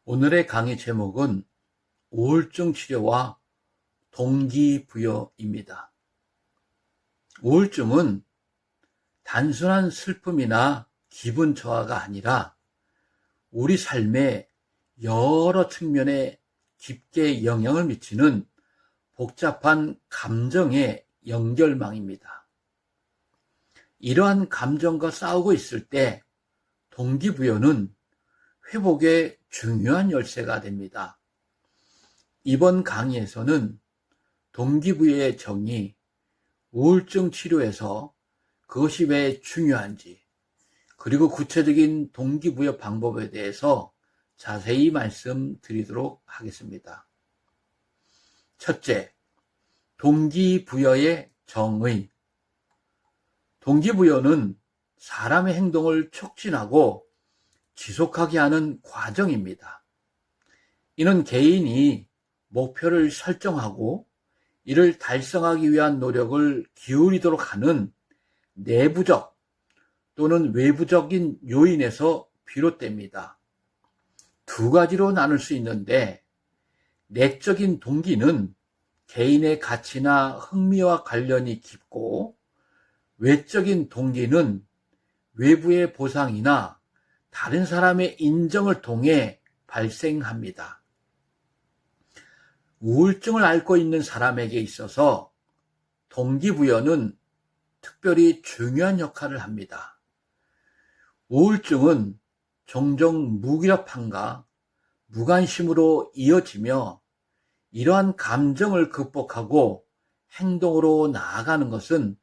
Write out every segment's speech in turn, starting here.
오늘의 강의 제목은 우울증 치료와 동기부여입니다. 우울증은 단순한 슬픔이나 기분 저하가 아니라 우리 삶의 여러 측면에 깊게 영향을 미치는 복잡한 감정의 연결망입니다. 이러한 감정과 싸우고 있을 때 동기부여는 회복의 중요한 열쇠가 됩니다. 이번 강의에서는 동기부여의 정의, 우울증 치료에서 그것이 왜 중요한지, 그리고 구체적인 동기부여 방법에 대해서 자세히 말씀드리도록 하겠습니다. 첫째, 동기부여의 정의. 동기부여는 사람의 행동을 촉진하고 지속하게 하는 과정입니다. 이는 개인이 목표를 설정하고 이를 달성하기 위한 노력을 기울이도록 하는 내부적 또는 외부적인 요인에서 비롯됩니다. 두 가지로 나눌 수 있는데, 내적인 동기는 개인의 가치나 흥미와 관련이 깊고, 외적인 동기는 외부의 보상이나 다른 사람의 인정을 통해 발생합니다. 우울증을 앓고 있는 사람에게 있어서 동기부여는 특별히 중요한 역할을 합니다. 우울증은 종종 무기력함과 무관심으로 이어지며, 이러한 감정을 극복하고 행동으로 나아가는 것은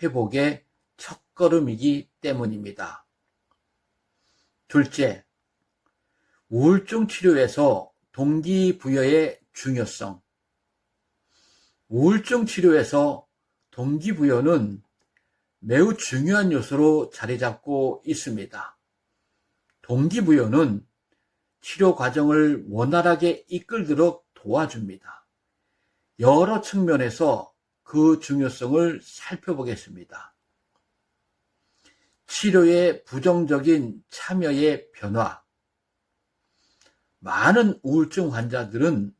회복의 첫걸음이기 때문입니다. 둘째, 우울증 치료에서 동기부여의 중요성. 우울증 치료에서 동기부여는 매우 중요한 요소로 자리 잡고 있습니다. 동기부여는 치료 과정을 원활하게 이끌도록 도와줍니다. 여러 측면에서 그 중요성을 살펴보겠습니다. 치료의 부정적인 참여의 변화. 많은 우울증 환자들은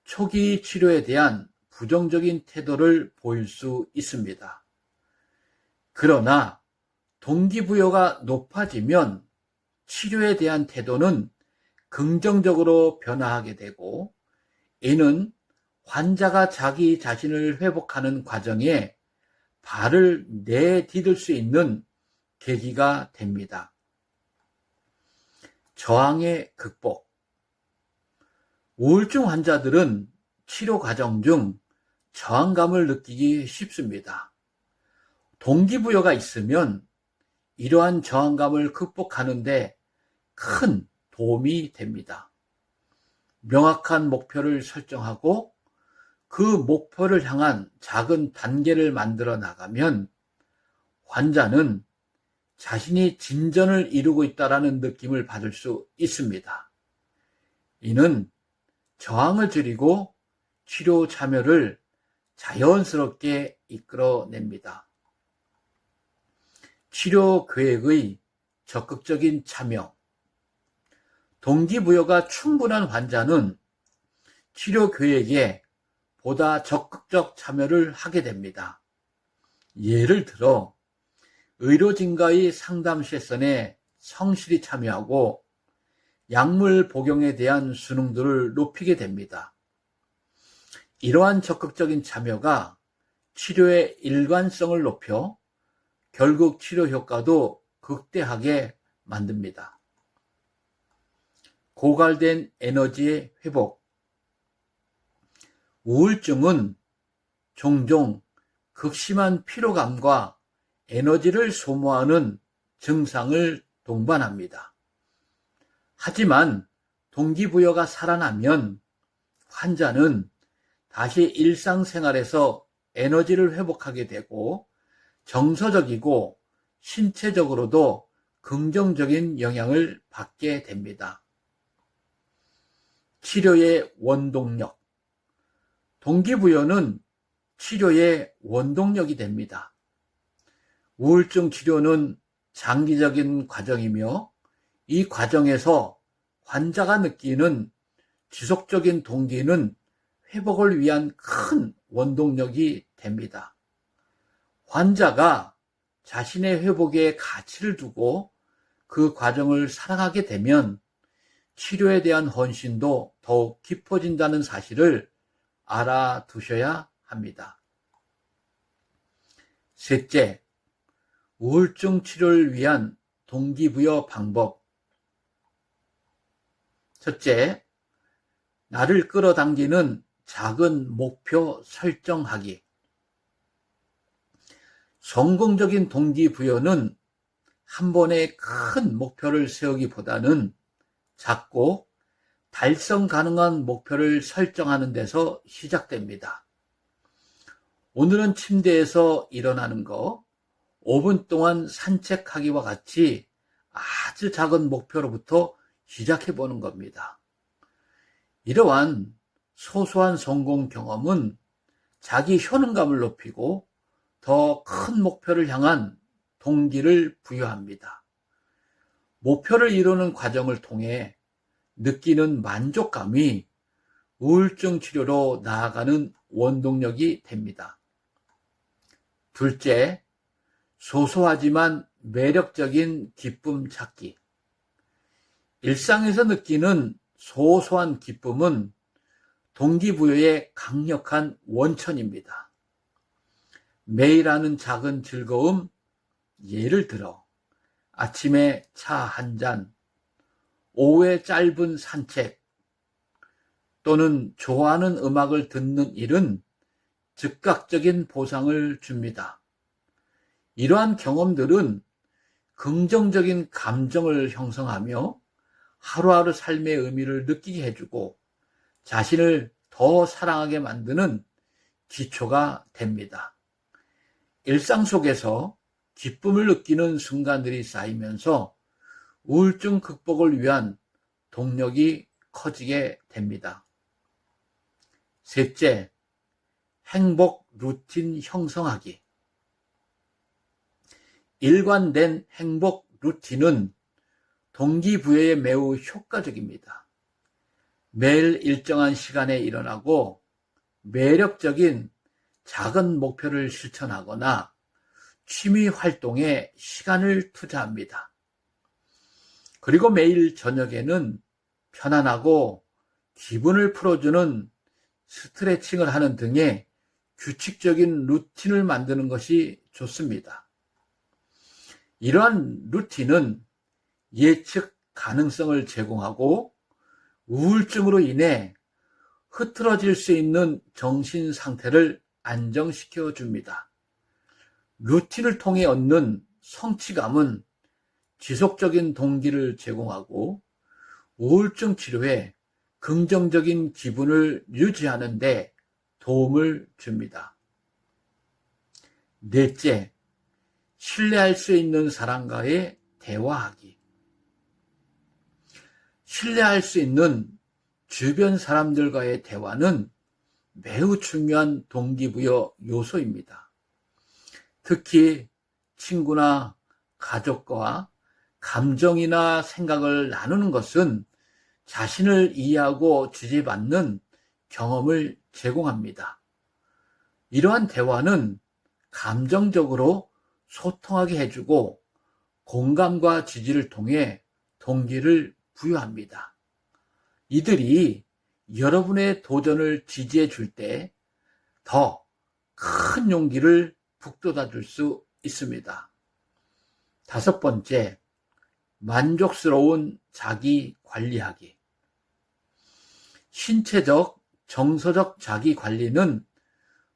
초기 치료에 대한 부정적인 태도를 보일 수 있습니다. 그러나 동기부여가 높아지면 치료에 대한 태도는 긍정적으로 변화하게 되고, 이는 환자가 자기 자신을 회복하는 과정에 발을 내디딜 수 있는 계기가 됩니다. 저항의 극복. 우울증 환자들은 치료 과정 중 저항감을 느끼기 쉽습니다. 동기부여가 있으면 이러한 저항감을 극복하는데 큰 도움이 됩니다. 명확한 목표를 설정하고 그 목표를 향한 작은 단계를 만들어 나가면 환자는 자신이 진전을 이루고 있다는 느낌을 받을 수 있습니다. 이는 저항을 줄이고 치료 참여를 자연스럽게 이끌어냅니다. 치료 계획의 적극적인 참여. 동기부여가 충분한 환자는 치료 계획에 보다 적극적 참여를 하게 됩니다. 예를 들어, 의료진과의 상담 세션에 성실히 참여하고 약물 복용에 대한 수능도를 높이게 됩니다. 이러한 적극적인 참여가 치료의 일관성을 높여 결국 치료 효과도 극대하게 만듭니다. 고갈된 에너지의 회복. 우울증은 종종 극심한 피로감과 에너지를 소모하는 증상을 동반합니다. 하지만 동기부여가 살아나면 환자는 다시 일상생활에서 에너지를 회복하게 되고, 정서적이고 신체적으로도 긍정적인 영향을 받게 됩니다. 치료의 원동력. 동기부여는 치료의 원동력이 됩니다. 우울증 치료는 장기적인 과정이며, 이 과정에서 환자가 느끼는 지속적인 동기는 회복을 위한 큰 원동력이 됩니다. 환자가 자신의 회복에 가치를 두고 그 과정을 사랑하게 되면 치료에 대한 헌신도 더욱 깊어진다는 사실을 알아두셔야 합니다. 셋째, 우울증 치료를 위한 동기부여 방법. 첫째, 나를 끌어당기는 작은 목표 설정하기. 성공적인 동기부여는 한 번에 큰 목표를 세우기보다는 작고 달성 가능한 목표를 설정하는 데서 시작됩니다. 오늘은 침대에서 일어나는 거, 5분 동안 산책하기와 같이 아주 작은 목표로부터 시작해 보는 겁니다. 이러한 소소한 성공 경험은 자기 효능감을 높이고 더 큰 목표를 향한 동기를 부여합니다. 목표를 이루는 과정을 통해 느끼는 만족감이 우울증 치료로 나아가는 원동력이 됩니다. 둘째, 소소하지만 매력적인 기쁨 찾기. 일상에서 느끼는 소소한 기쁨은 동기부여의 강력한 원천입니다. 매일 하는 작은 즐거움, 예를 들어 아침에 차 한 잔, 오후에 짧은 산책, 또는 좋아하는 음악을 듣는 일은 즉각적인 보상을 줍니다. 이러한 경험들은 긍정적인 감정을 형성하며 하루하루 삶의 의미를 느끼게 해주고 자신을 더 사랑하게 만드는 기초가 됩니다. 일상 속에서 기쁨을 느끼는 순간들이 쌓이면서 우울증 극복을 위한 동력이 커지게 됩니다. 셋째, 행복 루틴 형성하기. 일관된 행복 루틴은 동기부여에 매우 효과적입니다. 매일 일정한 시간에 일어나고 매력적인 작은 목표를 실천하거나 취미 활동에 시간을 투자합니다. 그리고 매일 저녁에는 편안하고 기분을 풀어주는 스트레칭을 하는 등의 규칙적인 루틴을 만드는 것이 좋습니다. 이러한 루틴은 예측 가능성을 제공하고 우울증으로 인해 흐트러질 수 있는 정신 상태를 안정시켜 줍니다. 루틴을 통해 얻는 성취감은 지속적인 동기를 제공하고 우울증 치료에 긍정적인 기분을 유지하는 데 도움을 줍니다. 넷째, 신뢰할 수 있는 사람과의 대화하기. 신뢰할 수 있는 주변 사람들과의 대화는 매우 중요한 동기부여 요소입니다. 특히 친구나 가족과 감정이나 생각을 나누는 것은 자신을 이해하고 지지받는 경험을 제공합니다. 이러한 대화는 감정적으로 소통하게 해주고 공감과 지지를 통해 동기를 부여합니다. 이들이 여러분의 도전을 지지해 줄 때 더 큰 용기를 북돋아 줄 수 있습니다. 다섯 번째, 만족스러운 자기 관리하기. 신체적, 정서적 자기 관리는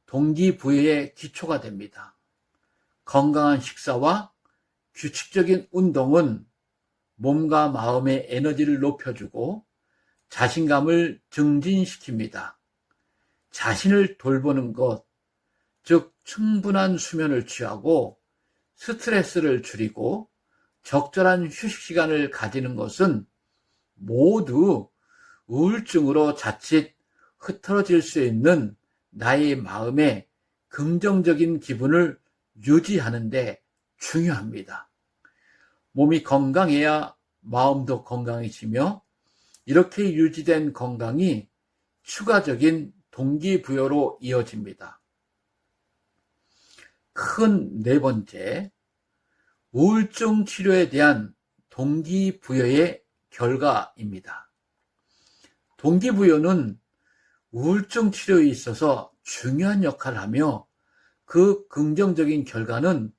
동기부여의 기초가 됩니다. 건강한 식사와 규칙적인 운동은 몸과 마음의 에너지를 높여주고 자신감을 증진시킵니다. 자신을 돌보는 것, 즉 충분한 수면을 취하고 스트레스를 줄이고 적절한 휴식 시간을 가지는 것은 모두 우울증으로 자칫 흐트러질 수 있는 나의 마음의 긍정적인 기분을 유지하는 데 중요합니다. 몸이 건강해야 마음도 건강해지며 이렇게 유지된 건강이 추가적인 동기부여로 이어집니다. 큰 네 번째, 우울증 치료에 대한 동기부여의 결과입니다. 동기부여는 우울증 치료에 있어서 중요한 역할을 하며 그 긍정적인 결과는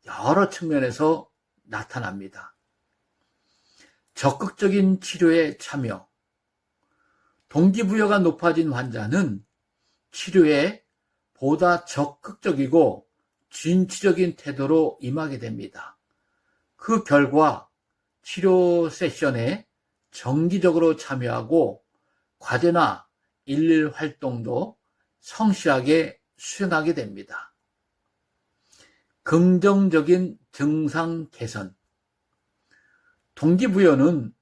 여러 측면에서 나타납니다. 적극적인 치료에 참여. 동기부여가 높아진 환자는 치료에 보다 적극적이고 진취적인 태도로 임하게 됩니다. 그 결과 치료 세션에 정기적으로 참여하고 과제나 일일 활동도 성실하게 수행하게 됩니다. 긍정적인 증상 개선. 동기부여는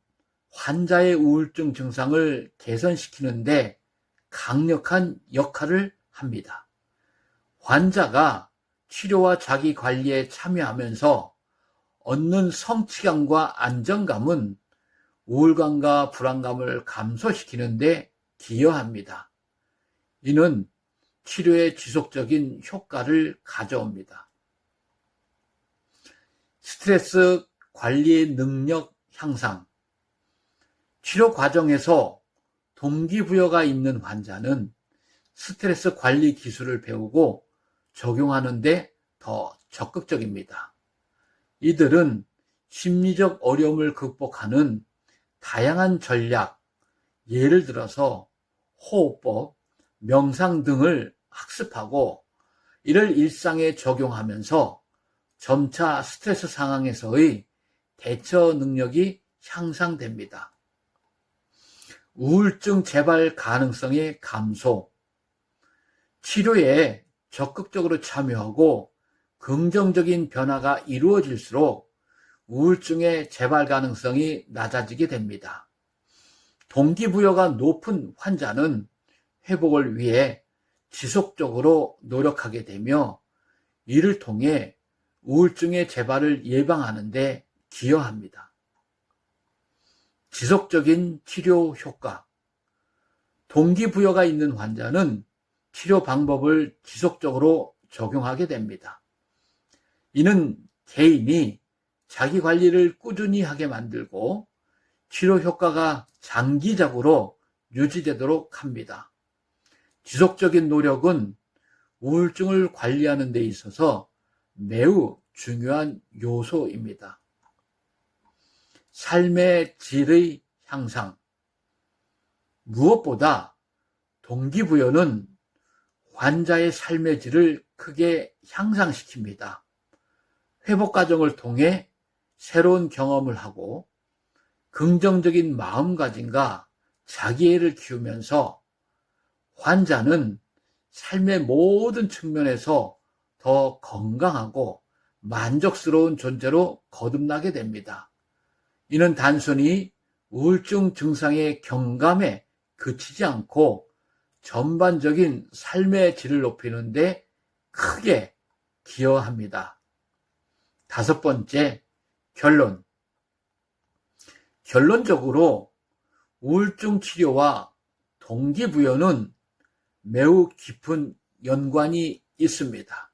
환자의 우울증 증상을 개선시키는데 강력한 역할을 합니다. 환자가 치료와 자기 관리에 참여하면서 얻는 성취감과 안정감은 우울감과 불안감을 감소시키는데 기여합니다. 이는 치료의 지속적인 효과를 가져옵니다. 스트레스 관리 능력 향상. 치료 과정에서 동기부여가 있는 환자는 스트레스 관리 기술을 배우고 적용하는데 더 적극적입니다. 이들은 심리적 어려움을 극복하는 다양한 전략, 예를 들어서 호흡법, 명상 등을 학습하고 이를 일상에 적용하면서 점차 스트레스 상황에서의 대처 능력이 향상됩니다. 우울증 재발 가능성의 감소. 치료에 적극적으로 참여하고 긍정적인 변화가 이루어질수록 우울증의 재발 가능성이 낮아지게 됩니다. 동기부여가 높은 환자는 회복을 위해 지속적으로 노력하게 되며 이를 통해 우울증의 재발을 예방하는 데 기여합니다. 지속적인 치료 효과. 동기부여가 있는 환자는 치료 방법을 지속적으로 적용하게 됩니다. 이는 개인이 자기 관리를 꾸준히 하게 만들고 치료 효과가 장기적으로 유지되도록 합니다. 지속적인 노력은 우울증을 관리하는 데 있어서 매우 중요한 요소입니다. 삶의 질의 향상. 무엇보다 동기부여는 환자의 삶의 질을 크게 향상시킵니다. 회복 과정을 통해 새로운 경험을 하고 긍정적인 마음가짐과 자기애를 키우면서 환자는 삶의 모든 측면에서 더 건강하고 만족스러운 존재로 거듭나게 됩니다. 이는 단순히 우울증 증상의 경감에 그치지 않고 전반적인 삶의 질을 높이는 데 크게 기여합니다. 다섯 번째, 결론. 결론적으로 우울증 치료와 동기부여는 매우 깊은 연관이 있습니다.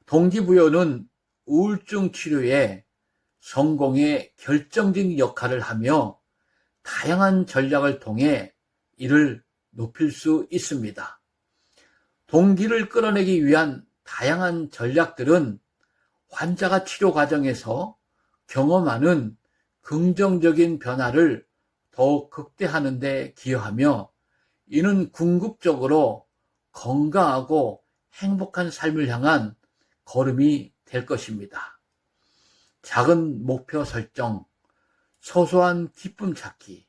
동기부여는 우울증 치료에 성공의 결정적인 역할을 하며 다양한 전략을 통해 이를 높일 수 있습니다. 동기를 끌어내기 위한 다양한 전략들은 환자가 치료 과정에서 경험하는 긍정적인 변화를 더욱 극대화하는 데 기여하며 이는 궁극적으로 건강하고 행복한 삶을 향한 걸음이 될 것입니다. 작은 목표 설정, 소소한 기쁨 찾기,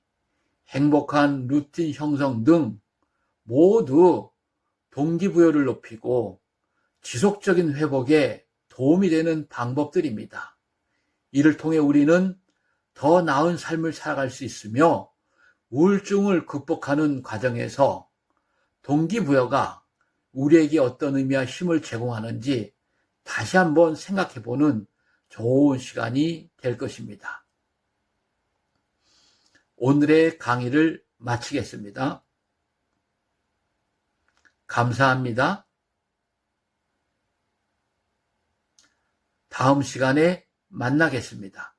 행복한 루틴 형성 등 모두 동기부여를 높이고 지속적인 회복에 도움이 되는 방법들입니다. 이를 통해 우리는 더 나은 삶을 살아갈 수 있으며 우울증을 극복하는 과정에서 동기부여가 우리에게 어떤 의미와 힘을 제공하는지 다시 한번 생각해보는 좋은 시간이 될 것입니다. 오늘의 강의를 마치겠습니다. 감사합니다. 다음 시간에 만나겠습니다.